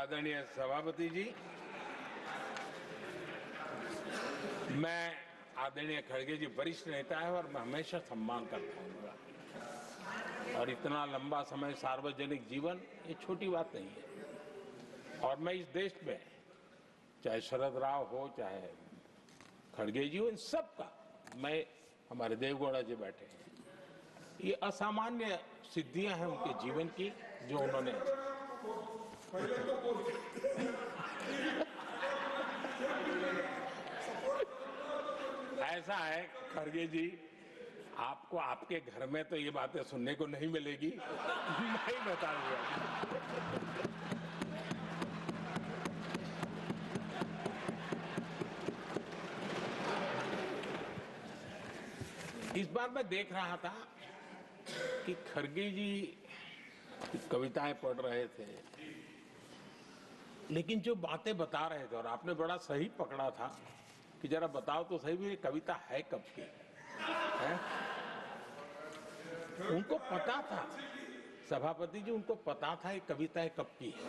आदरणीय सभापति जी, मैं आदरणीय खड़गे जी वरिष्ठ नेता है और मैं हमेशा सम्मान करता हूँ और इतना लंबा समय सार्वजनिक जीवन ये छोटी बात नहीं है। और मैं इस देश में चाहे शरद राव हो चाहे खड़गे जी हो, इन सब का मैं, हमारे देवगौड़ा जी बैठे हैं, ये असामान्य सिद्धियां हैं उनके जीवन की जो उन्होंने ऐसा है खड़गे जी, आपको आपके घर में तो ये बातें सुनने को नहीं मिलेगी, नहीं बताऊंगा। इस बार मैं देख रहा था कि खड़गे जी कविताएं पढ़ रहे थे, लेकिन जो बातें बता रहे थे, और आपने बड़ा सही पकड़ा था कि जरा बताओ तो सही भी ये कविता है कब की है? उनको पता था, सभापति जी, उनको पता था ये कविता कब की है।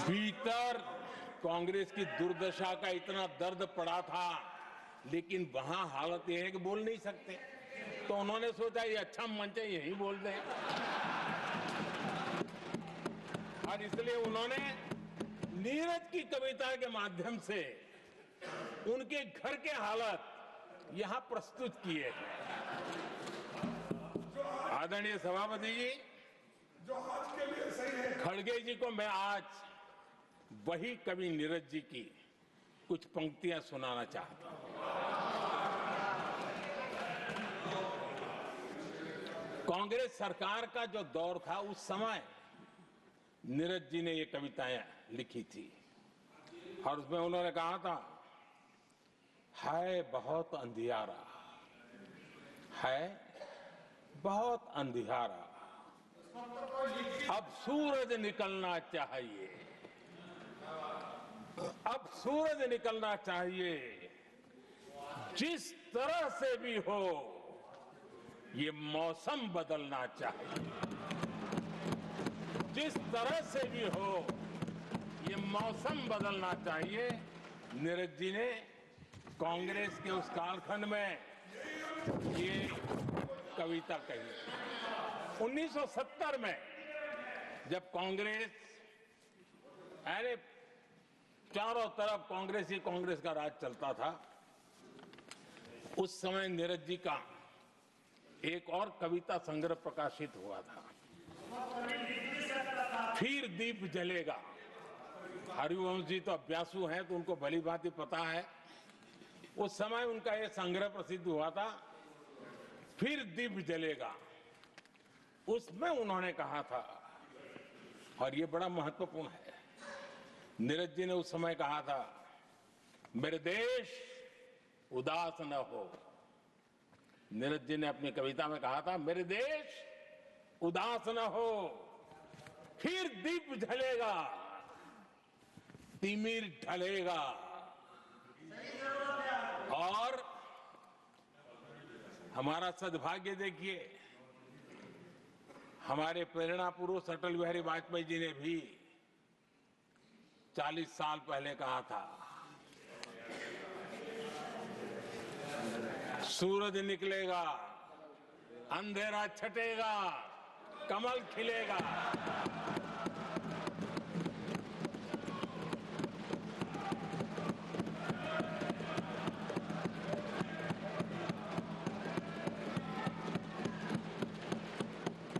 भीतर कांग्रेस की दुर्दशा का इतना दर्द पड़ा था, लेकिन वहां हालत यह है कि बोल नहीं सकते, तो उन्होंने सोचा ये अच्छा मंच है, यही बोल दें, और इसलिए उन्होंने नीरज की कविता के माध्यम से उनके घर के हालात यहां प्रस्तुत किए हैं। आदरणीय सभापति जी, जो आज के लिए सही है, खड़गे जी को मैं आज वही कवि नीरज जी की कुछ पंक्तियां सुनाना चाहता हूं। कांग्रेस सरकार का जो दौर था उस समय नीरज जी ने ये कविताएं लिखी थी और उसमें उन्होंने कहा था, है बहुत अंधियारा, है बहुत अंधियारा, अब सूरज निकलना चाहिए, अब सूरज निकलना चाहिए, जिस तरह से भी हो ये मौसम बदलना चाहिए, जिस तरह से भी हो ये मौसम बदलना चाहिए। नीरज जी ने कांग्रेस के उस कालखंड में ये कविता कही। 1970 में जब कांग्रेस, अरे चारों तरफ कांग्रेस ही कांग्रेस का राज चलता था, उस समय नीरज जी का एक और कविता संग्रह प्रकाशित हुआ था, फिर दीप जलेगा। हरिवंश जी तो अभ्यासु हैं तो उनको भली भांति पता है, उस समय उनका यह संग्रह प्रसिद्ध हुआ था, फिर दीप जलेगा। उसमें उन्होंने कहा था, और ये बड़ा महत्वपूर्ण है, नीरज जी ने उस समय कहा था, मेरे देश उदास न हो। नीरज जी ने अपनी कविता में कहा था, मेरे देश उदास न हो, फिर दीप जलेगा, तिमिर ढलेगा, और हमारा सद्भाग्य देखिए, हमारे प्रेरणा पुरुष अटल बिहारी वाजपेयी जी ने भी 40 साल पहले कहा था, सूरज निकलेगा, अंधेरा छटेगा, कमल खिलेगा।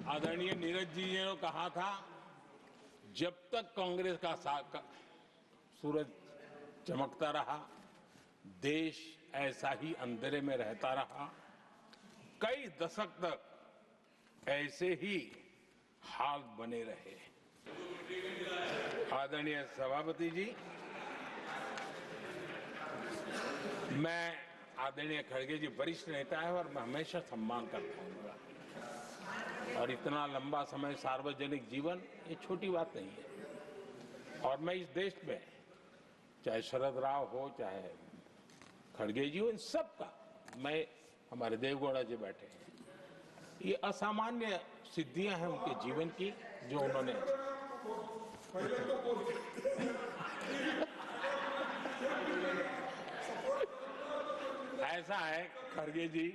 आदरणीय नीरज जी ने कहा था, जब तक कांग्रेस का सूरज चमकता रहा, देश ऐसा ही अंधेरे में रहता रहा, कई दशक तक ऐसे ही हाल बने रहे। आदरणीय सभापति जी, मैं आदरणीय खड़गे जी वरिष्ठ नेता है और मैं हमेशा सम्मान करता हूँ और इतना लंबा समय सार्वजनिक जीवन ये छोटी बात नहीं है। और मैं इस देश में चाहे शरद राव हो चाहे खड़गे जी हो, इन सब का मैं, हमारे देवगौड़ा जी बैठे हैं, ये असामान्य सिद्धियां हैं उनके जीवन की जो उन्होंने पहले तो बोल ऐसा है खड़गे जी,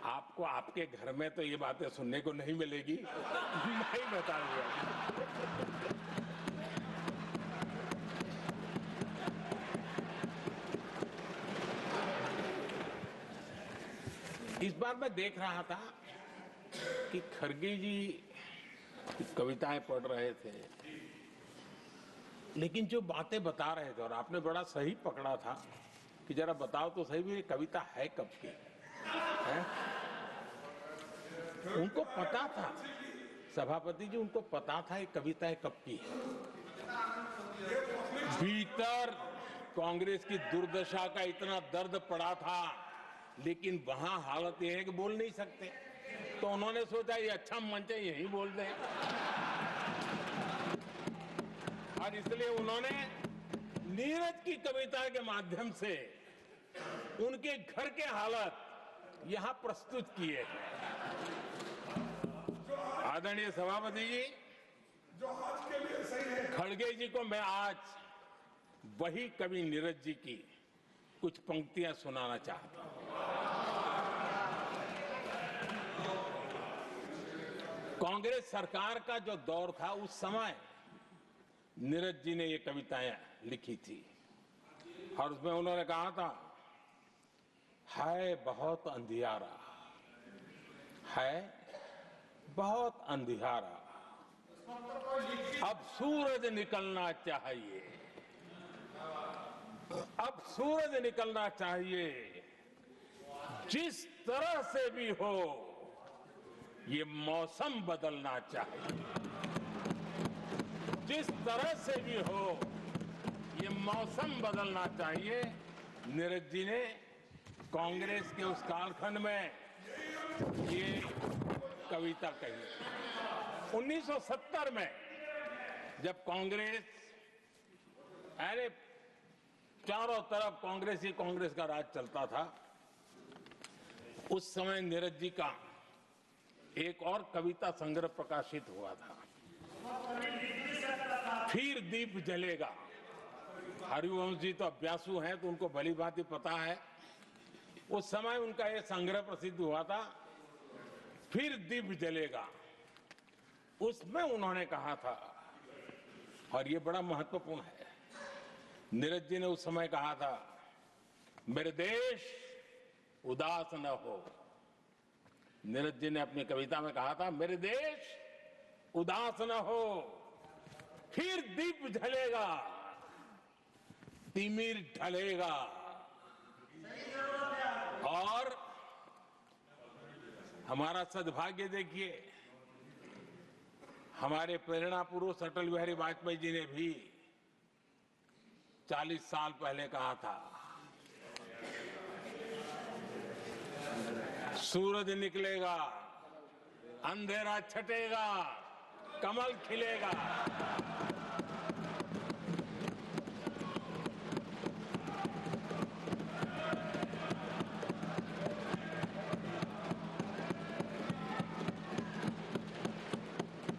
आपको आपके घर में तो ये बातें सुनने को नहीं मिलेगी। मैं ही बताऊंगा। इस बार मैं देख रहा था कि खड़गे जी कविताएं पढ़ रहे थे, लेकिन जो बातें बता रहे थे, और आपने बड़ा सही पकड़ा था कि जरा बताओ तो सही भी ये कविता है कब की है? उनको पता था, सभापति जी, उनको पता था ये कविता कब की है। भीतर कांग्रेस की दुर्दशा का इतना दर्द पड़ा था, लेकिन वहां हालत यह है कि बोल नहीं सकते, तो उन्होंने सोचा ये अच्छा मंच है, यही बोल दें। और इसलिए उन्होंने नीरज की कविता के माध्यम से उनके घर के हालात यहां प्रस्तुत किए हैं। आदरणीय सभापति जी, जो आज के लिए सही है। खड़गे जी को मैं आज वही कवि नीरज जी की कुछ पंक्तियां सुनाना चाहता हूं। कांग्रेस सरकार का जो दौर था, उस समय नीरज जी ने ये कविताएं लिखी थी, और उसमें उन्होंने कहा था, है बहुत अंधियारा, है बहुत अंधियारा, अब सूरज निकलना चाहिए, अब सूरज निकलना चाहिए, जिस तरह से भी हो ये मौसम बदलना चाहिए, जिस तरह से भी हो ये मौसम बदलना चाहिए। नीरज जी ने कांग्रेस के उस कालखंड में ये कविता कही। 1970 में जब कांग्रेस, अरे चारों तरफ कांग्रेस ही कांग्रेस का राज चलता था, उस समय नीरज जी का एक और कविता संग्रह प्रकाशित हुआ था, फिर दीप जलेगा। हरिवंश जी तो अभ्यासु हैं, तो उनको भली भांति पता है। उस समय उनका यह संग्रह प्रसिद्ध हुआ था, फिर दीप जलेगा। उसमें उन्होंने कहा था, और ये बड़ा महत्वपूर्ण है, नीरज जी ने उस समय कहा था, मेरे देश उदास न हो। नीरज जी ने अपनी कविता में कहा था, मेरे देश उदास न हो, फिर दीप जलेगा, तिमिर ढलेगा, और हमारा सद्भाग्य देखिए, हमारे प्रेरणा पुरुष अटल बिहारी वाजपेयी जी ने भी 40 साल पहले कहा था, सूरज निकलेगा, अंधेरा छटेगा, कमल खिलेगा।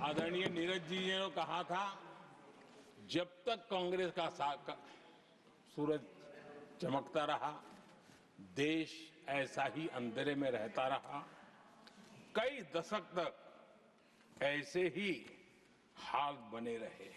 आदरणीय नीरज जी ने कहा था, जब तक कांग्रेस का सूरज चमकता रहा, देश ऐसा ही अंधेरे में रहता रहा। कई दशक तक ऐसे ही हाल बने रहे।